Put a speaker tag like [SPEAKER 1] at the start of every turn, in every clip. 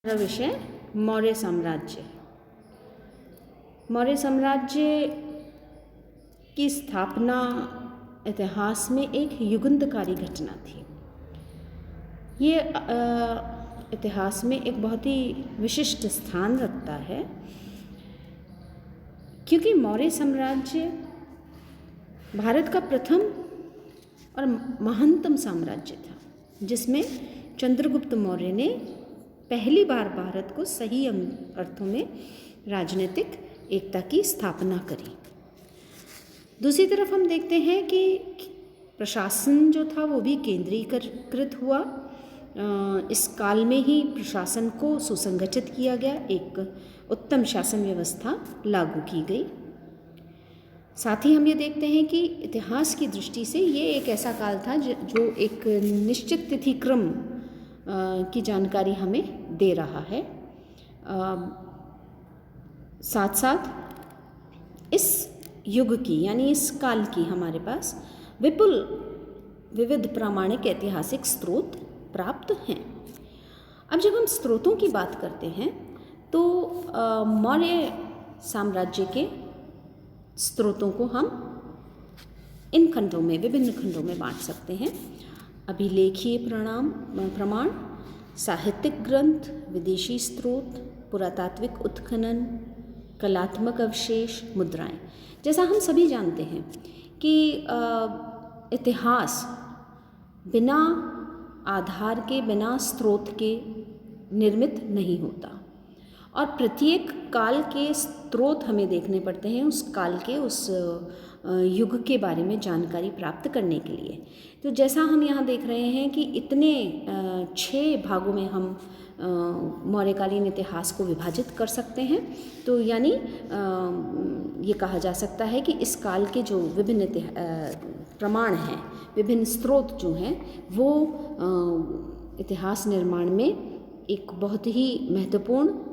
[SPEAKER 1] हमारा विषय मौर्य साम्राज्य। मौर्य साम्राज्य की स्थापना इतिहास में एक युगांतकारी घटना थी। ये इतिहास में एक बहुत ही विशिष्ट स्थान रखता है, क्योंकि मौर्य साम्राज्य भारत का प्रथम और महानतम साम्राज्य था, जिसमें चंद्रगुप्त मौर्य ने पहली बार भारत को सही अर्थों में राजनीतिक एकता की स्थापना करी। दूसरी तरफ हम देखते हैं कि प्रशासन जो था वो भी केंद्रीकृत हुआ। इस काल में ही प्रशासन को सुसंगठित किया गया, एक उत्तम शासन व्यवस्था लागू की गई। साथ ही हम ये देखते हैं कि इतिहास की दृष्टि से ये एक ऐसा काल था जो एक निश्चित तिथिक्रम की जानकारी हमें दे रहा है। साथ साथ इस युग की यानी इस काल की हमारे पास विपुल विविध प्रामाणिक ऐतिहासिक स्रोत प्राप्त हैं। अब जब हम स्रोतों की बात करते हैं तो मौर्य साम्राज्य के स्रोतों को हम इन खंडों में, विभिन्न खंडों में बांट सकते हैं। अभिलेखीय प्रमाण, साहित्यिक ग्रंथ, विदेशी स्रोत, पुरातात्विक उत्खनन, कलात्मक अवशेष, मुद्राएं। जैसा हम सभी जानते हैं कि इतिहास बिना आधार के, बिना स्रोत के निर्मित नहीं होता, और प्रत्येक काल के स्रोत हमें देखने पड़ते हैं उस काल के, उस युग के बारे में जानकारी प्राप्त करने के लिए। तो जैसा हम यहाँ देख रहे हैं कि इतने 6 भागों में हम मौर्यकालीन इतिहास को विभाजित कर सकते हैं। तो यानी ये कहा जा सकता है कि इस काल के जो विभिन्न प्रमाण हैं, विभिन्न स्रोत जो हैं, वो इतिहास निर्माण में एक बहुत ही महत्वपूर्ण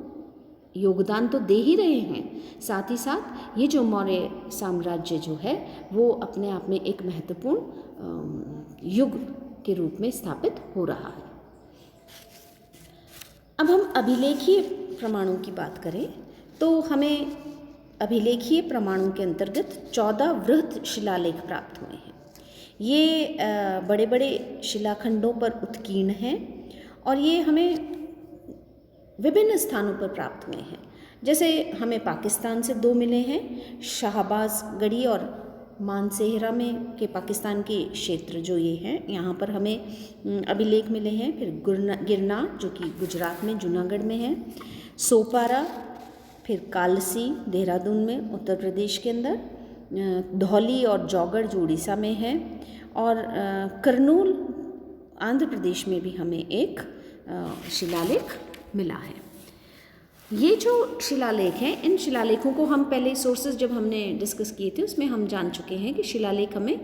[SPEAKER 1] योगदान तो दे ही रहे हैं। साथ ही साथ ये जो मौर्य साम्राज्य जो है वो अपने आप में एक महत्वपूर्ण युग के रूप में स्थापित हो रहा है। अब हम अभिलेखीय प्रमाणों की बात करें तो हमें अभिलेखीय प्रमाणों के अंतर्गत 14 वृहत शिलालेख प्राप्त हुए हैं। ये बड़े बड़े शिलाखंडों पर उत्कीर्ण हैं और ये हमें विभिन्न स्थानों पर प्राप्त हुए हैं। जैसे हमें पाकिस्तान से 2 मिले हैं, शाहबाज गढ़ी और मानसेहरा में के पाकिस्तान के क्षेत्र जो ये हैं, यहाँ पर हमें अभिलेख मिले हैं। फिर गिरनार जो कि गुजरात में जूनागढ़ में है, सोपारा, फिर कालसी देहरादून में उत्तर प्रदेश के अंदर, धौली और जौगढ़ जो उड़ीसा में है, और करनूल आंध्र प्रदेश में भी हमें एक शिलालेख मिला है। ये जो शिलालेख हैं, इन शिलालेखों को हम पहले सोर्सेज जब हमने डिस्कस किए थे उसमें हम जान चुके हैं कि शिलालेख हमें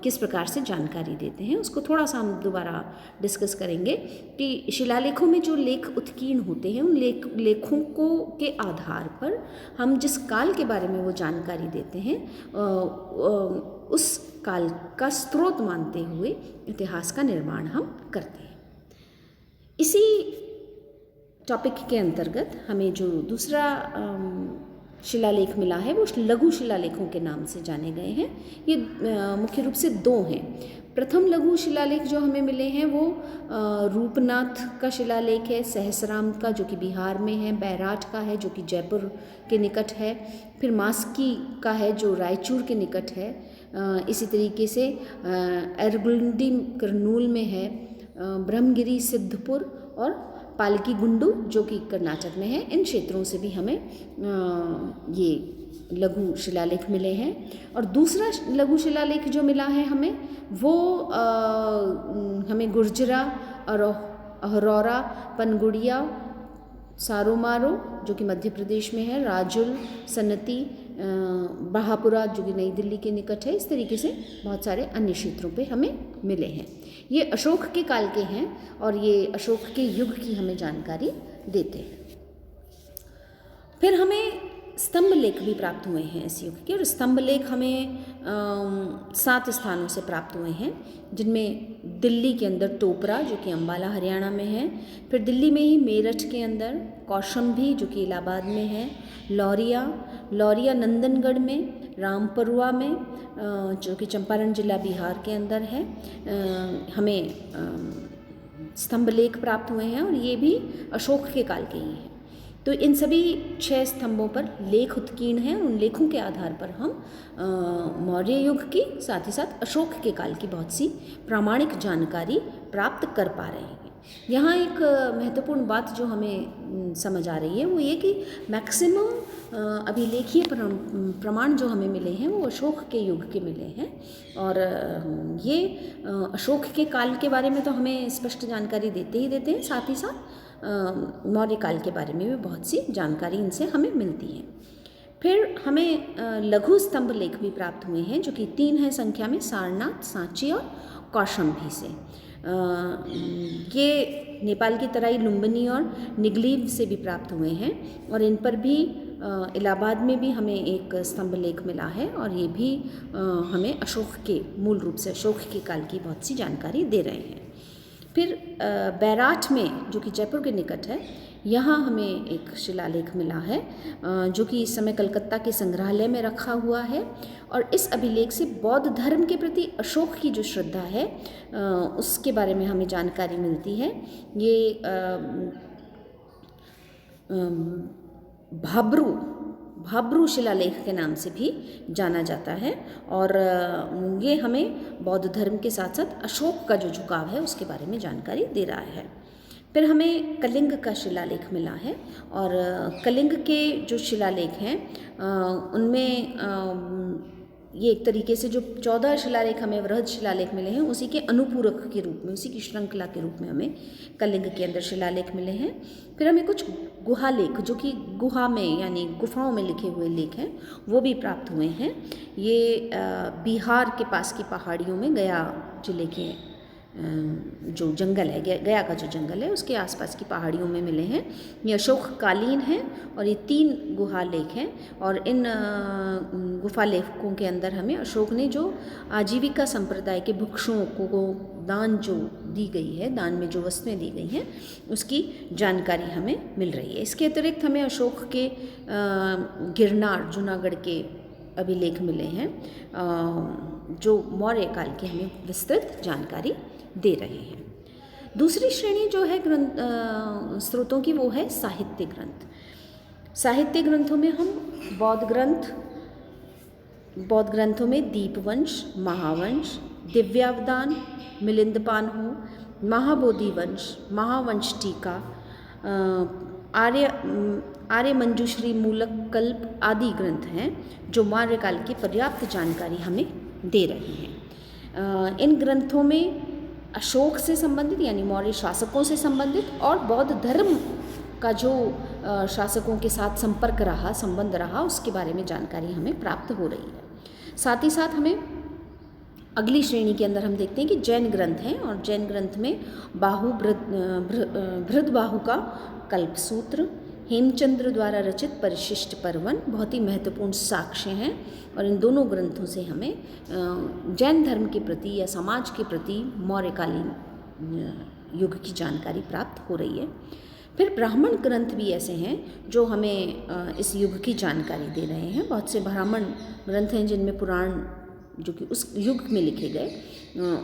[SPEAKER 1] किस प्रकार से जानकारी देते हैं। उसको थोड़ा सा हम दोबारा डिस्कस करेंगे कि शिलालेखों में जो लेख उत्कीर्ण होते हैं, उन लेखों को के आधार पर हम जिस काल के बारे में वो जानकारी देते हैं उस काल का स्रोत मानते हुए इतिहास का निर्माण हम करते हैं। इसी टॉपिक के अंतर्गत हमें जो दूसरा शिलालेख मिला है वो लघु शिलालेखों के नाम से जाने गए हैं। ये मुख्य रूप से 2 हैं। प्रथम लघु शिलालेख जो हमें मिले हैं वो रूपनाथ का शिलालेख है, सहसराम का जो कि बिहार में है, बैराट का है जो कि जयपुर के निकट है, फिर मास्की का है जो रायचूर के निकट है, इसी तरीके से एरगुंडी करनूल में है, ब्रह्मगिरी सिद्धपुर और पालकी गुंडू जो कि कर्नाटक में है। इन क्षेत्रों से भी हमें ये लघु शिलालेख मिले हैं। और दूसरा लघु शिलालेख जो मिला है हमें वो हमें गुर्जरा और अहरौरा, पनगुड़िया, सारोमारो जो कि मध्य प्रदेश में है, राजुल, सन्नती, बहापुरा जो कि नई दिल्ली के निकट है, इस तरीके से बहुत सारे अन्य क्षेत्रों पे हमें मिले हैं। ये अशोक के काल के हैं और ये अशोक के युग की हमें जानकारी देते हैं। फिर हमें स्तंभ लेख भी प्राप्त हुए हैं इस युग के, और स्तंभ लेख हमें 7 स्थानों से प्राप्त हुए हैं, जिनमें दिल्ली के अंदर टोपरा जो कि अम्बाला हरियाणा में है, फिर दिल्ली में ही मेरठ के अंदर कौशाम्बी जो कि इलाहाबाद में है, लौरिया नंदनगढ़ में, रामपुरवा में जो कि चंपारण जिला बिहार के अंदर है, हमें स्तंभ लेख प्राप्त हुए हैं, और ये भी अशोक के काल के ही हैं। तो इन सभी 6 स्तंभों पर लेख उत्कीर्ण हैं, उन लेखों के आधार पर हम मौर्य युग की साथ ही साथ अशोक के काल की बहुत सी प्रामाणिक जानकारी प्राप्त कर पा रहे हैं। यहाँ एक महत्वपूर्ण बात जो हमें समझ आ रही है वो ये कि मैक्सिमम अभिलेखीय प्रमाण जो हमें मिले हैं वो अशोक के युग के मिले हैं, और ये अशोक के काल के बारे में तो हमें स्पष्ट जानकारी देते ही देते हैं, साथ ही साथ मौर्य काल के बारे में भी बहुत सी जानकारी इनसे हमें मिलती है। फिर हमें लघु स्तंभ लेख भी प्राप्त हुए हैं जो कि 3 हैं संख्या में, सारनाथ, सांची और कौशाम्बी से। ये नेपाल की तराई लुम्बिनी और निगलीव से भी प्राप्त हुए हैं, और इन पर भी इलाहाबाद में भी हमें एक स्तंभ लेख मिला है, और ये भी हमें अशोक के मूल रूप से अशोक के काल की बहुत सी जानकारी दे रहे हैं। फिर बैराठ में जो कि जयपुर के निकट है, यहाँ हमें एक शिलालेख मिला है जो कि इस समय कलकत्ता के संग्रहालय में रखा हुआ है, और इस अभिलेख से बौद्ध धर्म के प्रति अशोक की जो श्रद्धा है उसके बारे में हमें जानकारी मिलती है। ये भाब्रू शिलालेख के नाम से भी जाना जाता है, और ये हमें बौद्ध धर्म के साथ साथ अशोक का जो झुकाव है उसके बारे में जानकारी दे रहा है। फिर हमें कलिंग का शिलालेख मिला है, और कलिंग के जो शिलालेख हैं उनमें ये एक तरीके से जो 14 शिलालेख हमें वृहद शिलालेख मिले हैं उसी के अनुपूरक के रूप में, उसी की श्रृंखला के रूप में हमें कलिंग के अंदर शिलालेख मिले हैं। फिर हमें कुछ गुहा लेख जो कि गुहा में यानी गुफाओं में लिखे हुए लेख हैं वो भी प्राप्त हुए हैं। ये बिहार के पास की पहाड़ियों में, गया जिले के जो जंगल है, गया का जो जंगल है उसके आसपास की पहाड़ियों में मिले हैं। ये अशोक कालीन हैं, और ये 3 गुहा लेख हैं, और इन गुफा लेखों के अंदर हमें अशोक ने जो आजीविका संप्रदाय के भिक्षुओं को दान जो दी गई है, दान में जो वस्तुएं दी गई हैं उसकी जानकारी हमें मिल रही है। इसके अतिरिक्त हमें अशोक के गिरनार जूनागढ़ के अभिलेख मिले हैं जो मौर्य काल की हमें विस्तृत जानकारी दे रहे हैं। दूसरी श्रेणी जो है स्रोतों की वो है साहित्य ग्रंथ। साहित्य ग्रंथों में हम बौद्ध ग्रंथों में दीपवंश, महावंश, दिव्यावदान, मिलिंदपान्हु, महाबोधि वंश, महावंश टीका, आर्य मंजूश्री, मूलक कल्प आदि ग्रंथ हैं जो मौर्य काल की पर्याप्त जानकारी हमें दे रहे हैं। इन ग्रंथों में अशोक से संबंधित यानी मौर्य शासकों से संबंधित और बौद्ध धर्म का जो शासकों के साथ संबंध रहा उसके बारे में जानकारी हमें प्राप्त हो रही है। साथ ही साथ हमें अगली श्रेणी के अंदर हम देखते हैं कि जैन ग्रंथ हैं, और जैन ग्रंथ में भृदबाहु का कल्पसूत्र, हेमचंद्र द्वारा रचित परिशिष्ट पर्वन बहुत ही महत्वपूर्ण साक्ष्य हैं, और इन दोनों ग्रंथों से हमें जैन धर्म के प्रति या समाज के प्रति मौर्यकालीन युग की जानकारी प्राप्त हो रही है। फिर ब्राह्मण ग्रंथ भी ऐसे हैं जो हमें इस युग की जानकारी दे रहे हैं। बहुत से ब्राह्मण ग्रंथ हैं जिनमें पुराण जो कि उस युग में लिखे गए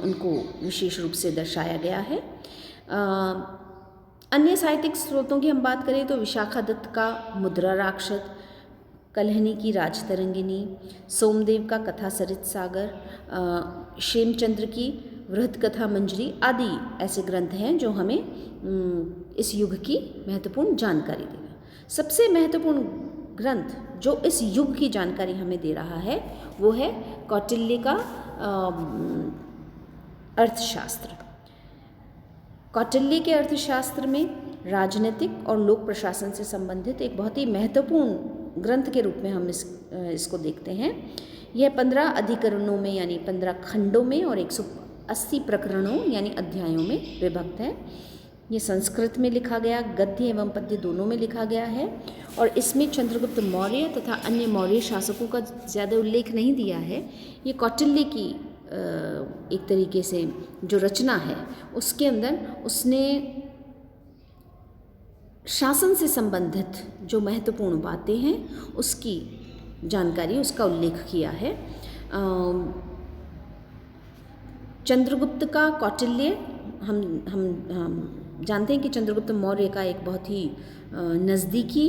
[SPEAKER 1] उनको विशेष रूप से दर्शाया गया है। अन्य साहित्यिक स्रोतों की हम बात करें तो विशाखा दत्त का मुद्रा राक्षस, कल्हनी की राजतरंगिनी, सोमदेव का कथा सरित सागर, शेमचंद्र की वृहद कथा मंजरी आदि ऐसे ग्रंथ हैं जो हमें इस युग की महत्वपूर्ण जानकारी देगा। सबसे महत्वपूर्ण ग्रंथ जो इस युग की जानकारी हमें दे रहा है वो है कौटिल्य का अर्थशास्त्र। कौटिल्य के अर्थशास्त्र में राजनीतिक और लोक प्रशासन से संबंधित एक बहुत ही महत्वपूर्ण ग्रंथ के रूप में हम इसको देखते हैं। यह 15 अधिकरणों में यानी 15 खंडों में और 180 प्रकरणों यानी अध्यायों में विभक्त है। ये संस्कृत में लिखा गया, गद्य एवं पद्य दोनों में लिखा गया है और इसमें चंद्रगुप्त मौर्य तथा अन्य मौर्य शासकों का ज़्यादा उल्लेख नहीं दिया है। ये कौटिल्य की एक तरीके से जो रचना है उसके अंदर उसने शासन से संबंधित जो महत्वपूर्ण बातें हैं उसकी जानकारी, उसका उल्लेख किया है। चंद्रगुप्त का कौटिल्य, हम जानते हैं कि चंद्रगुप्त मौर्य का एक बहुत ही नज़दीकी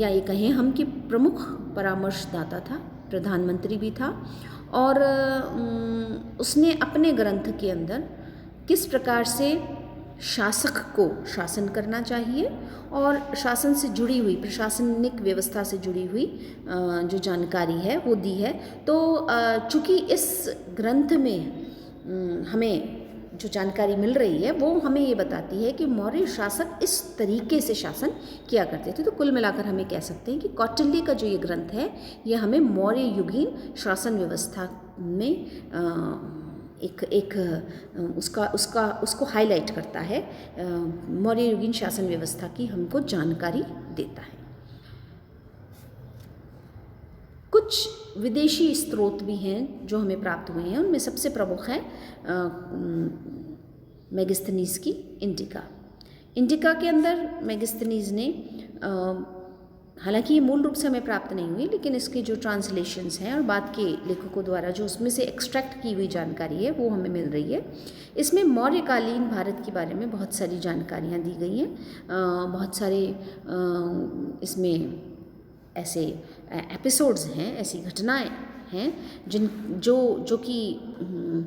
[SPEAKER 1] या ये कहें हम कि प्रमुख परामर्शदाता था, प्रधानमंत्री भी था और उसने अपने ग्रंथ के अंदर किस प्रकार से शासक को शासन करना चाहिए और शासन से जुड़ी हुई, प्रशासनिक व्यवस्था से जुड़ी हुई जो जानकारी है वो दी है। तो चूँकि इस ग्रंथ में हमें जो जानकारी मिल रही है वो हमें ये बताती है कि मौर्य शासक इस तरीके से शासन किया करते थे। तो कुल मिलाकर हमें कह सकते हैं कि कौटिल्य का जो ये ग्रंथ है ये हमें मौर्य युगीन शासन व्यवस्था में उसको हाईलाइट करता है, मौर्य युगीन शासन व्यवस्था की हमको जानकारी देता है। कुछ विदेशी स्रोत भी हैं जो हमें प्राप्त हुए हैं, उनमें सबसे प्रमुख है मेगिस्थनीज की इंडिका। इंडिका के अंदर मेगिस्थनीज ने, हालांकि ये मूल रूप से हमें प्राप्त नहीं हुई, लेकिन इसके जो ट्रांसलेशंस हैं और बाद के लेखकों द्वारा जो उसमें से एक्सट्रैक्ट की हुई जानकारी है वो हमें मिल रही है। इसमें मौर्यकालीन भारत के बारे में बहुत सारी जानकारियाँ दी गई हैं। बहुत सारे इसमें ऐसे एपिसोड्स हैं, ऐसी घटनाएं हैं जो कि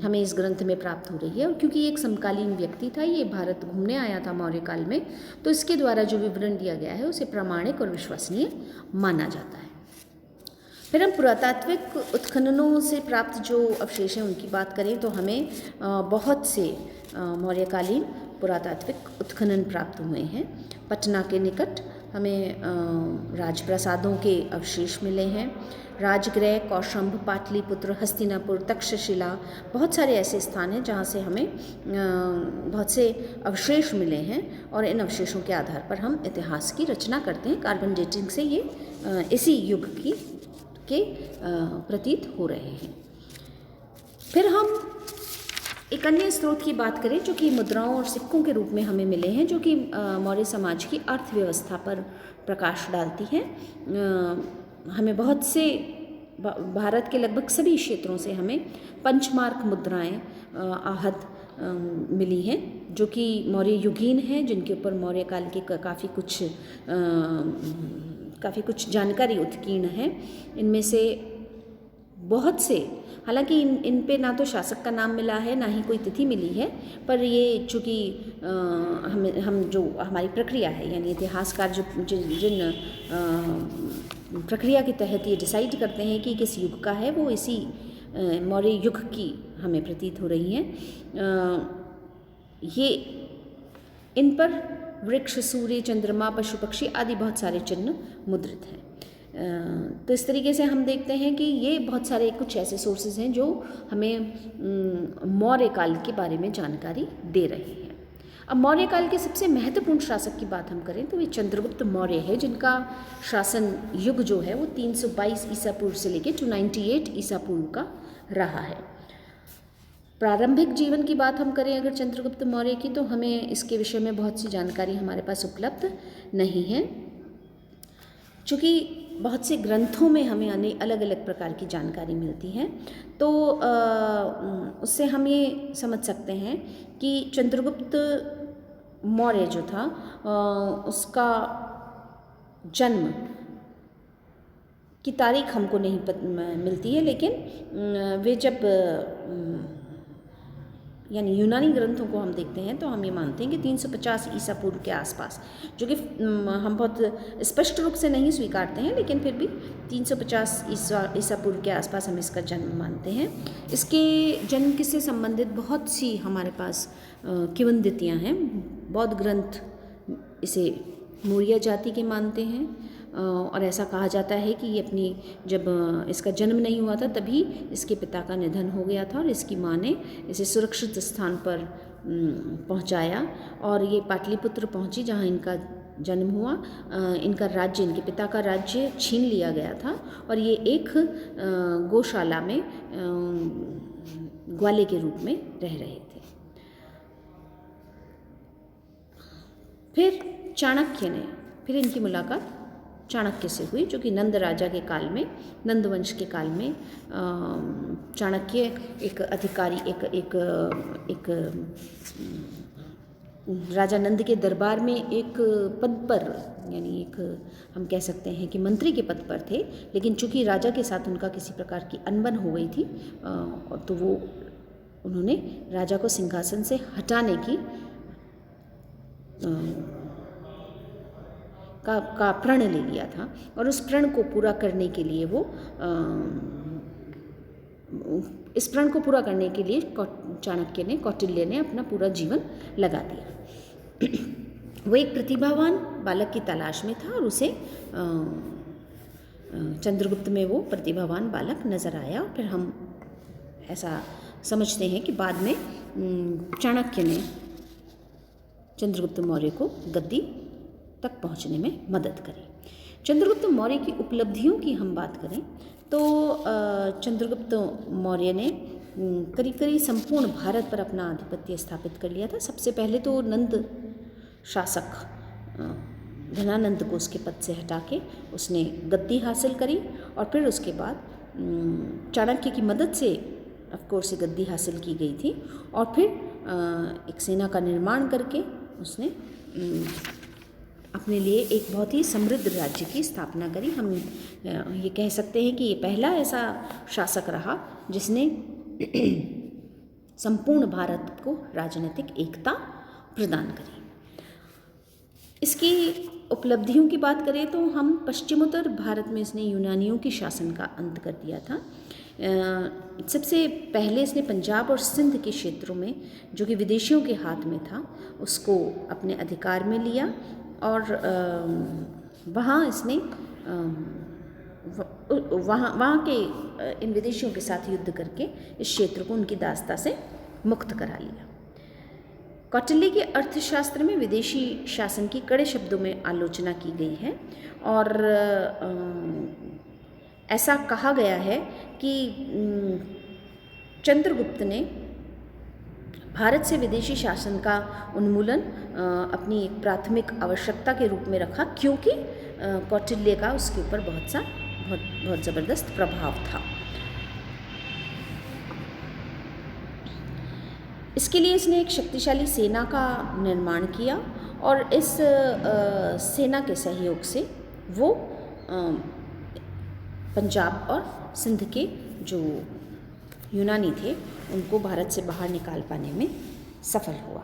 [SPEAKER 1] हमें इस ग्रंथ में प्राप्त हो रही है। और क्योंकि ये एक समकालीन व्यक्ति था, ये भारत घूमने आया था मौर्य काल में, तो इसके द्वारा जो विवरण दिया गया है उसे प्रामाणिक और विश्वसनीय माना जाता है। फिर हम पुरातात्विक उत्खननों से प्राप्त जो अवशेष हैं उनकी बात करें तो हमें बहुत से मौर्यकालीन पुरातात्विक उत्खनन प्राप्त हुए हैं। पटना के निकट हमें राजप्रासादों के अवशेष मिले हैं। राजगृह, कौशंब, पाटलिपुत्र, हस्तिनापुर, तक्षशिला, बहुत सारे ऐसे स्थान हैं जहाँ से हमें बहुत से अवशेष मिले हैं और इन अवशेषों के आधार पर हम इतिहास की रचना करते हैं। कार्बन डेटिंग से ये इसी युग के प्रतीत हो रहे हैं। फिर हम एक अन्य स्रोत की बात करें जो कि मुद्राओं और सिक्कों के रूप में हमें मिले हैं, जो कि मौर्य समाज की अर्थव्यवस्था पर प्रकाश डालती हैं। हमें बहुत से भारत के लगभग सभी क्षेत्रों से हमें पंचमार्क मुद्राएं आहत मिली हैं जो कि मौर्य युगीन हैं, जिनके ऊपर मौर्य काल की काफ़ी कुछ जानकारी उत्कीर्ण है। इनमें से बहुत से, हालांकि इन पे ना तो शासक का नाम मिला है ना ही कोई तिथि मिली है, पर ये चूँकि हम जो हमारी प्रक्रिया है यानी इतिहासकार जिन प्रक्रिया के तहत ये डिसाइड करते हैं कि किस युग का है, वो इसी मौर्य युग की हमें प्रतीत हो रही हैं। ये इन पर वृक्ष, सूर्य, चंद्रमा, पशु पक्षी आदि बहुत सारे चिन्ह मुद्रित हैं। तो इस तरीके से हम देखते हैं कि ये बहुत सारे कुछ ऐसे सोर्सेज हैं जो हमें मौर्य काल के बारे में जानकारी दे रहे हैं। अब मौर्य काल के सबसे महत्वपूर्ण शासक की बात हम करें तो वे चंद्रगुप्त मौर्य है, जिनका शासन युग जो है वो 322 ईसा पूर्व से लेकर 298 ईसा पूर्व का रहा है। प्रारंभिक जीवन की बात हम करें अगर चंद्रगुप्त मौर्य की, तो हमें इसके विषय में बहुत सी जानकारी हमारे पास उपलब्ध नहीं है। चूँकि बहुत से ग्रंथों में हमें अलग अलग प्रकार की जानकारी मिलती है, तो उससे हम ये समझ सकते हैं कि चंद्रगुप्त मौर्य जो था उसका जन्म की तारीख हमको नहीं मिलती है, लेकिन वे जब यानी यूनानी ग्रंथों को हम देखते हैं तो हम ये मानते हैं कि 350 ईसा पूर्व के आसपास, जो कि हम बहुत स्पष्ट रूप से नहीं स्वीकारते हैं, लेकिन फिर भी 350 ईसा पूर्व के आसपास हम इसका जन्म मानते हैं। इसके जन्म से संबंधित बहुत सी हमारे पास किंवदंतियाँ हैं। बौद्ध ग्रंथ इसे मौर्य जाति के मानते हैं और ऐसा कहा जाता है कि ये जब इसका जन्म नहीं हुआ था तभी इसके पिता का निधन हो गया था और इसकी माँ ने इसे सुरक्षित स्थान पर पहुंचाया और ये पाटलिपुत्र पहुंची जहां इनका जन्म हुआ। इनका राज्य, इनके पिता का राज्य छीन लिया गया था और ये एक गौशाला में ग्वाले के रूप में रह रहे थे। फिर चाणक्य ने, फिर इनकी मुलाकात चाणक्य से हुई, जो कि नंद राजा के काल में, नंद वंश के काल में चाणक्य एक अधिकारी, एक राजा नंद के दरबार में एक पद पर, यानी एक हम कह सकते हैं कि मंत्री के पद पर थे, लेकिन चूंकि राजा के साथ उनका किसी प्रकार की अनबन हो गई थी तो वो उन्होंने राजा को सिंहासन से हटाने की का प्रण ले लिया था और उस प्रण को पूरा करने के लिए इस प्रण को पूरा करने के लिए चाणक्य ने, कौटिल्य ने अपना पूरा जीवन लगा दिया। वो एक प्रतिभावान बालक की तलाश में था और उसे चंद्रगुप्त में वो प्रतिभावान बालक नजर आया। फिर हम ऐसा समझते हैं कि बाद में चाणक्य ने चंद्रगुप्त मौर्य को गद्दी तक पहुंचने में मदद करी। चंद्रगुप्त मौर्य की उपलब्धियों की हम बात करें तो चंद्रगुप्त मौर्य ने करीब करीब संपूर्ण भारत पर अपना आधिपत्य स्थापित कर लिया था। सबसे पहले तो नंद शासक धनानंद को उसके पद से हटा के उसने गद्दी हासिल करी और फिर उसके बाद चाणक्य की मदद से ऑफकोर्स ये गद्दी हासिल की गई थी और फिर एक सेना का निर्माण करके उसने अपने लिए एक बहुत ही समृद्ध राज्य की स्थापना करी। हम ये कह सकते हैं कि ये पहला ऐसा शासक रहा जिसने संपूर्ण भारत को राजनीतिक एकता प्रदान करी। इसकी उपलब्धियों की बात करें तो हम पश्चिमोत्तर भारत में इसने यूनानियों के शासन का अंत कर दिया था। सबसे पहले इसने पंजाब और सिंध के क्षेत्रों में, जो कि विदेशियों के हाथ में था, उसको अपने अधिकार में लिया और वहाँ इसने वहाँ के इन विदेशियों के साथ युद्ध करके इस क्षेत्र को उनकी दासता से मुक्त करा लिया। कौटिल्य के अर्थशास्त्र में विदेशी शासन की कड़े शब्दों में आलोचना की गई है और ऐसा कहा गया है कि चंद्रगुप्त ने भारत से विदेशी शासन का उन्मूलन अपनी एक प्राथमिक आवश्यकता के रूप में रखा, क्योंकि कौटिल्य का उसके ऊपर बहुत ज़बरदस्त प्रभाव था। इसके लिए इसने एक शक्तिशाली सेना का निर्माण किया और इस सेना के सहयोग से वो पंजाब और सिंध के जो यूनानी थे उनको भारत से बाहर निकाल पाने में सफल हुआ।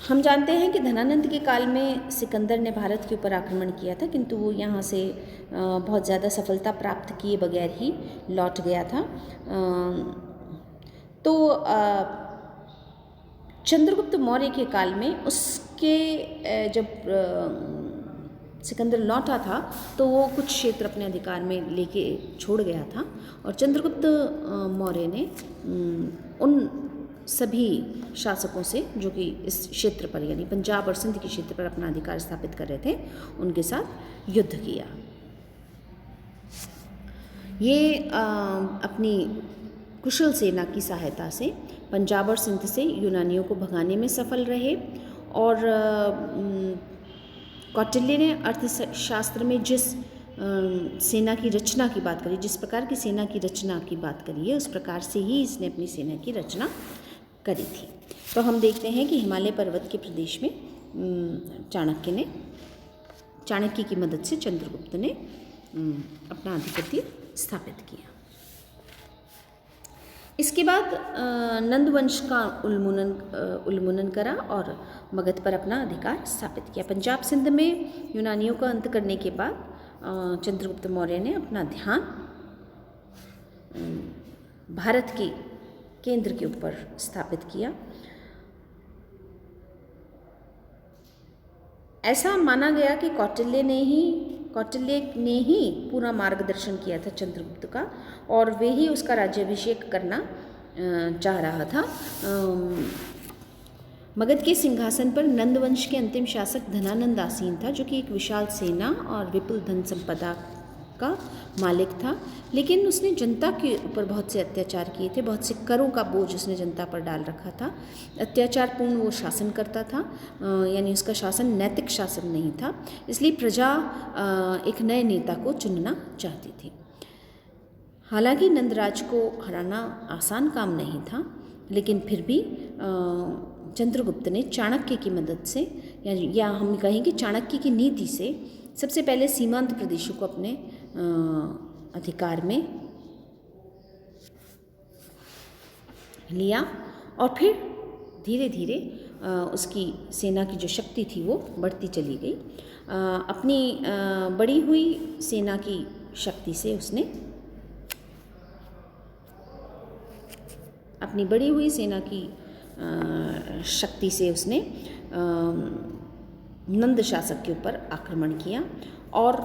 [SPEAKER 1] हम जानते हैं कि धनानंद के काल में सिकंदर ने भारत के ऊपर आक्रमण किया था, किंतु वो यहाँ से बहुत ज़्यादा सफलता प्राप्त किए बगैर ही लौट गया था। तो चंद्रगुप्त मौर्य के काल में उसके जब सिकंदर लौटा था तो वो कुछ क्षेत्र अपने अधिकार में लेके छोड़ गया था और चंद्रगुप्त मौर्य ने उन सभी शासकों से जो कि इस क्षेत्र पर, यानी पंजाब और सिंध के क्षेत्र पर अपना अधिकार स्थापित कर रहे थे, उनके साथ युद्ध किया। ये अपनी कुशल सेना की सहायता से पंजाब और सिंध से यूनानियों को भगाने में सफल रहे और कौटिल्य ने अर्थशास्त्र में जिस सेना की रचना की बात करी, जिस प्रकार की सेना की रचना की बात करी है, उस प्रकार से ही इसने अपनी सेना की रचना करी थी। तो हम देखते हैं कि हिमालय पर्वत के प्रदेश में चाणक्य की मदद से चंद्रगुप्त ने अपना आधिपत्य स्थापित किया। इसके बाद नंद वंश का उन्मूलन करा और मगध पर अपना अधिकार स्थापित किया। पंजाब सिंध में यूनानियों का अंत करने के बाद चंद्रगुप्त मौर्य ने अपना ध्यान भारत के केंद्र के ऊपर स्थापित किया। ऐसा माना गया कि कौटिल्य ने ही पूरा मार्गदर्शन किया था चंद्रगुप्त का, और वे ही उसका राज्याभिषेक करना चाह रहा था। मगध के सिंहासन पर नंद वंश के अंतिम शासक धनानंद आसीन था, जो कि एक विशाल सेना और विपुल धन संपदा का मालिक था। लेकिन उसने जनता के ऊपर बहुत से अत्याचार किए थे, बहुत से करों का बोझ उसने जनता पर डाल रखा था। अत्याचारपूर्ण वो शासन करता था, यानी उसका शासन नैतिक शासन नहीं था। इसलिए प्रजा एक नए नेता को चुनना चाहती थी। हालांकि नंदराज को हराना आसान काम नहीं था, लेकिन फिर भी चंद्रगुप्त ने चाणक्य की मदद से, या हम कहें कि चाणक्य की नीति से, सबसे पहले सीमांत प्रदेशों को अपने अधिकार में लिया, और फिर धीरे धीरे उसकी सेना की जो शक्ति थी वो बढ़ती चली गई। अपनी बढ़ी हुई सेना की शक्ति से उसने नंद शासक के ऊपर आक्रमण किया और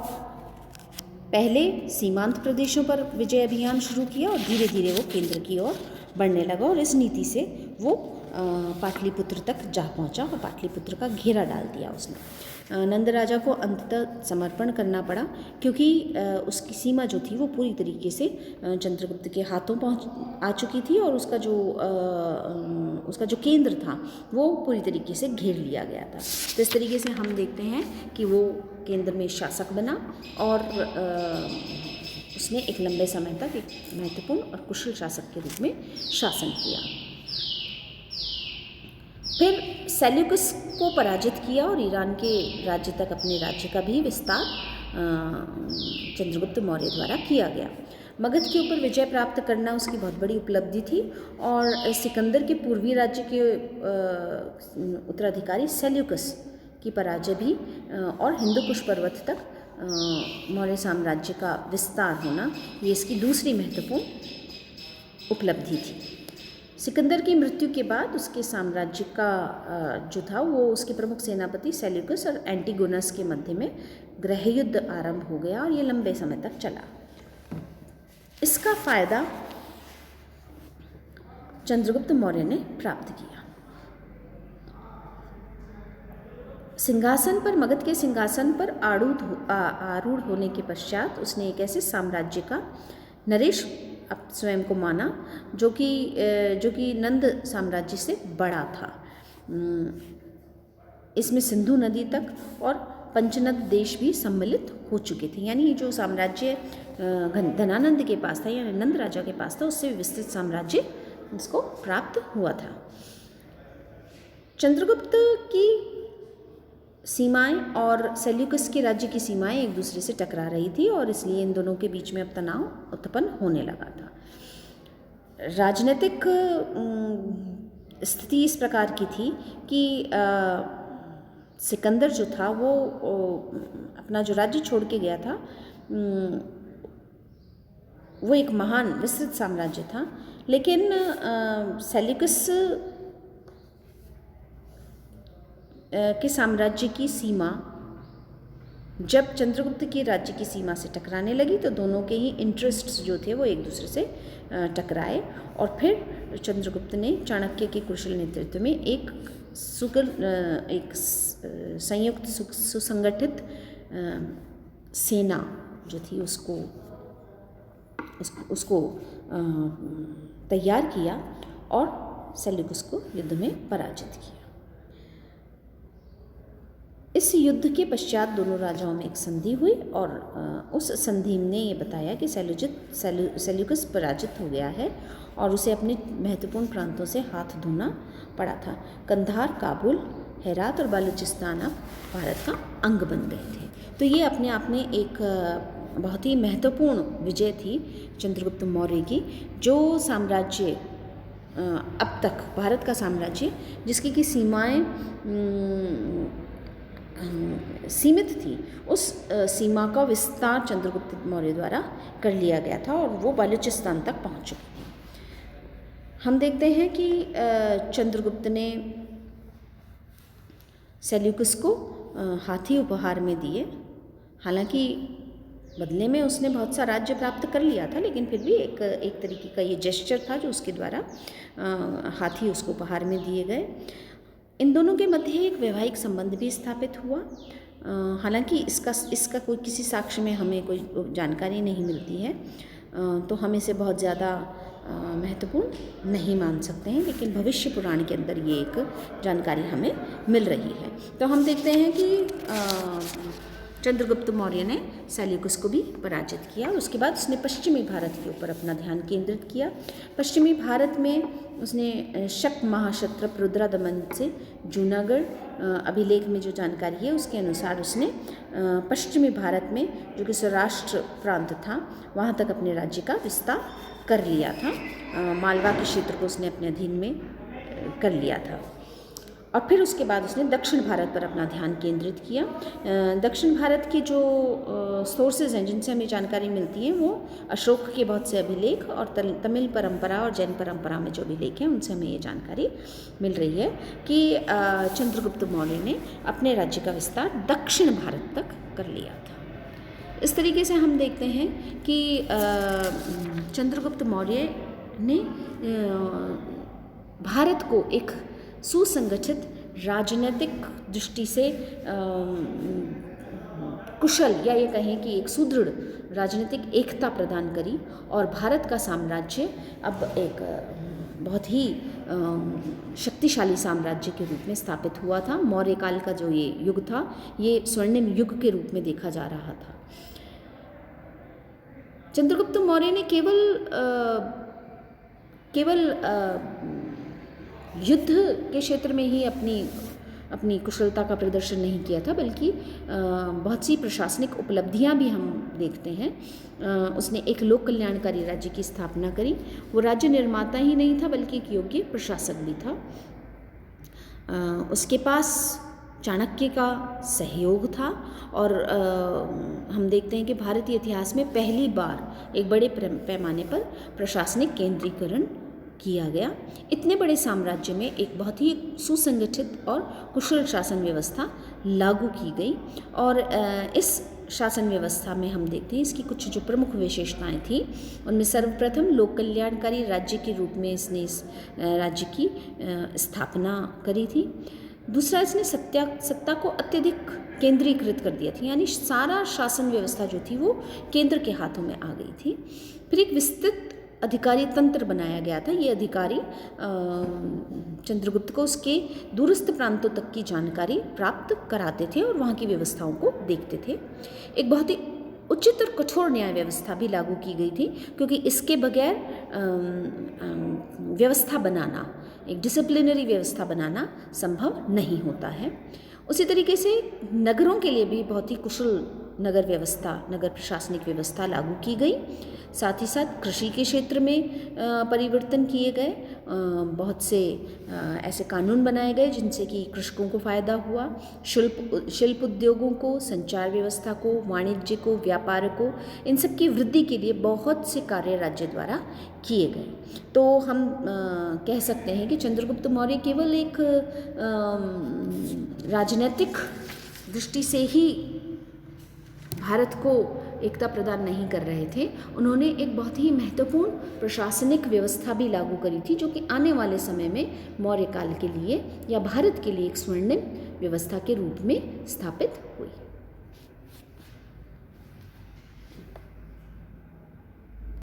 [SPEAKER 1] पहले सीमांत प्रदेशों पर विजय अभियान शुरू किया और धीरे धीरे वो केंद्र की ओर बढ़ने लगा, और इस नीति से वो पाटलिपुत्र तक जा पहुंचा और पाटलिपुत्र का घेरा डाल दिया उसने। नंद राजा को अंततः समर्पण करना पड़ा, क्योंकि उसकी सीमा जो थी वो पूरी तरीके से चंद्रगुप्त के हाथों आ चुकी थी, और उसका जो केंद्र था वो पूरी तरीके से घेर लिया गया था। तो इस तरीके से हम देखते हैं कि वो केंद्र में शासक बना, और उसने एक लंबे समय तक एक महत्वपूर्ण और कुशल शासक के रूप में शासन किया। फिर सेल्यूकस को पराजित किया और ईरान के राज्य तक अपने राज्य का भी विस्तार चंद्रगुप्त मौर्य द्वारा किया गया। मगध के ऊपर विजय प्राप्त करना उसकी बहुत बड़ी उपलब्धि थी, और सिकंदर के पूर्वी राज्य के उत्तराधिकारी सेल्यूकस की पराजय भी और हिंदुकुश पर्वत तक मौर्य साम्राज्य का विस्तार होना, ये इसकी दूसरी महत्वपूर्ण उपलब्धि थी। सिकंदर की मृत्यु के बाद उसके साम्राज्य का जो था वो उसके प्रमुख सेनापति सेल्यूकस और एंटीगोनस के मध्य में गृहयुद्ध आरंभ हो गया, और ये लंबे समय तक चला। इसका फायदा चंद्रगुप्त मौर्य ने प्राप्त किया। मगध के सिंहासन पर आरूढ़ होने के पश्चात उसने एक ऐसे साम्राज्य का नरेश स्वयं को माना जो कि नंद साम्राज्य से बड़ा था। इसमें सिंधु नदी तक और पंचनद देश भी सम्मिलित हो चुके थे, यानी ये जो साम्राज्य धनानंद के पास था, यानी नंद राजा के पास था, उससे विस्तृत साम्राज्य इसको प्राप्त हुआ था। चंद्रगुप्त की सीमाएं और सेल्यूकस के राज्य की सीमाएं एक दूसरे से टकरा रही थी, और इसलिए इन दोनों के बीच में अब तनाव उत्पन्न होने लगा था। राजनीतिक स्थिति इस प्रकार की थी कि सिकंदर जो था वो अपना जो राज्य छोड़ के गया था वो एक महान विस्तृत साम्राज्य था, लेकिन सेल्यूकस के साम्राज्य की सीमा जब चंद्रगुप्त के राज्य की सीमा से टकराने लगी तो दोनों के ही इंटरेस्ट्स जो थे वो एक दूसरे से टकराए, और फिर चंद्रगुप्त ने चाणक्य के कुशल नेतृत्व में एक संयुक्त सुसंगठित सेना जो थी उसको तैयार किया और सेल्यूकस को युद्ध में पराजित किया। इस युद्ध के पश्चात दोनों राजाओं में एक संधि हुई, और उस संधि ने ये बताया कि सेल्यूकस पराजित हो गया है और उसे अपने महत्वपूर्ण प्रांतों से हाथ धोना पड़ा था। कंधार, काबुल, हेरात और बालूचिस्तान अब भारत का अंग बन गए थे। तो ये अपने आप में एक बहुत ही महत्वपूर्ण विजय थी चंद्रगुप्त मौर्य की, जो साम्राज्य अब तक भारत का साम्राज्य जिसकी की सीमाएं सीमित थी, उस सीमा का विस्तार चंद्रगुप्त मौर्य द्वारा कर लिया गया था और वो बालूचिस्तान तक पहुंच चुकी थी। हम देखते हैं कि चंद्रगुप्त ने सेल्यूकस को हाथी उपहार में दिए। हालांकि बदले में उसने बहुत सा राज्य प्राप्त कर लिया था, लेकिन फिर भी एक तरीके का ये जेस्चर था जो उसके द्वारा हाथी उसको उपहार में दिए गए। इन दोनों के मध्य एक वैवाहिक संबंध भी स्थापित हुआ। हालांकि इसका कोई किसी साक्ष्य में हमें कोई जानकारी नहीं मिलती है, तो हम इसे बहुत ज़्यादा महत्वपूर्ण नहीं मान सकते हैं, लेकिन भविष्य पुराण के अंदर ये एक जानकारी हमें मिल रही है। तो हम देखते हैं कि चंद्रगुप्त मौर्य ने सेल्यूकस को भी पराजित किया। उसके बाद उसने पश्चिमी भारत के ऊपर अपना ध्यान केंद्रित किया। पश्चिमी भारत में उसने शक महाक्षत्रप रुद्रदमन से जूनागढ़, अभिलेख में जो जानकारी है उसके अनुसार उसने पश्चिमी भारत में जो कि सौराष्ट्र प्रांत था वहाँ तक अपने राज्य का विस्तार कर लिया था। मालवा के क्षेत्र को उसने अपने अधीन में कर लिया था। और फिर उसके बाद उसने दक्षिण भारत पर अपना ध्यान केंद्रित किया। दक्षिण भारत के जो सोर्सेज हैं जिनसे हमें जानकारी मिलती है वो अशोक के बहुत से अभिलेख और तमिल परंपरा और जैन परंपरा में जो अभिलेख हैं उनसे हमें ये जानकारी मिल रही है कि चंद्रगुप्त मौर्य ने अपने राज्य का विस्तार दक्षिण भारत तक कर लिया था। इस तरीके से हम देखते हैं कि चंद्रगुप्त मौर्य ने भारत को एक सुसंगठित राजनीतिक दृष्टि से कुशल या ये कहें कि एक सुदृढ़ राजनीतिक एकता प्रदान करी और भारत का साम्राज्य अब एक बहुत ही शक्तिशाली साम्राज्य के रूप में स्थापित हुआ था। मौर्य काल का जो ये युग था ये स्वर्णिम युग के रूप में देखा जा रहा था। चंद्रगुप्त मौर्य ने केवल युद्ध के क्षेत्र में ही अपनी कुशलता का प्रदर्शन नहीं किया था, बल्कि बहुत सी प्रशासनिक उपलब्धियां भी हम देखते हैं। उसने एक लोक कल्याणकारी राज्य की स्थापना करी। वो राज्य निर्माता ही नहीं था बल्कि एक योग्य प्रशासक भी था। उसके पास चाणक्य का सहयोग था और हम देखते हैं कि भारतीय इतिहास में पहली बार एक बड़े पैमाने पर प्रशासनिक केंद्रीकरण किया गया। इतने बड़े साम्राज्य में एक बहुत ही सुसंगठित और कुशल शासन व्यवस्था लागू की गई और इस शासन व्यवस्था में हम देखते हैं इसकी कुछ जो प्रमुख विशेषताएं थी उनमें सर्वप्रथम लोक कल्याणकारी राज्य के रूप में इसने इस राज्य की स्थापना करी थी। दूसरा, इसने सत्ता को अत्यधिक केंद्रीकृत कर दिया था, यानी सारा शासन व्यवस्था जो थी वो केंद्र के हाथों में आ गई थी। फिर एक विस्तृत अधिकारी तंत्र बनाया गया था। ये अधिकारी चंद्रगुप्त को उसके दूरस्थ प्रांतों तक की जानकारी प्राप्त कराते थे और वहाँ की व्यवस्थाओं को देखते थे। एक बहुत ही उचित और कठोर न्याय व्यवस्था भी लागू की गई थी, क्योंकि इसके बगैर व्यवस्था बनाना, एक डिसिप्लिनरी व्यवस्था बनाना संभव नहीं होता है। उसी तरीके से नगरों के लिए भी बहुत ही कुशल नगर प्रशासनिक व्यवस्था लागू की गई। साथ ही साथ कृषि के क्षेत्र में परिवर्तन किए गए। बहुत से ऐसे कानून बनाए गए जिनसे कि कृषकों को फ़ायदा हुआ। शिल्प उद्योगों को, संचार व्यवस्था को, वाणिज्य को, व्यापार को, इन सब की वृद्धि के लिए बहुत से कार्य राज्य द्वारा किए गए। तो हम कह सकते हैं कि चंद्रगुप्त मौर्य केवल एक राजनीतिक दृष्टि से ही भारत को एकता प्रदान नहीं कर रहे थे, उन्होंने एक बहुत ही महत्वपूर्ण प्रशासनिक व्यवस्था भी लागू करी थी, जो कि आने वाले समय में मौर्य काल के लिए या भारत के लिए एक स्वर्णिम व्यवस्था के रूप में स्थापित हुई।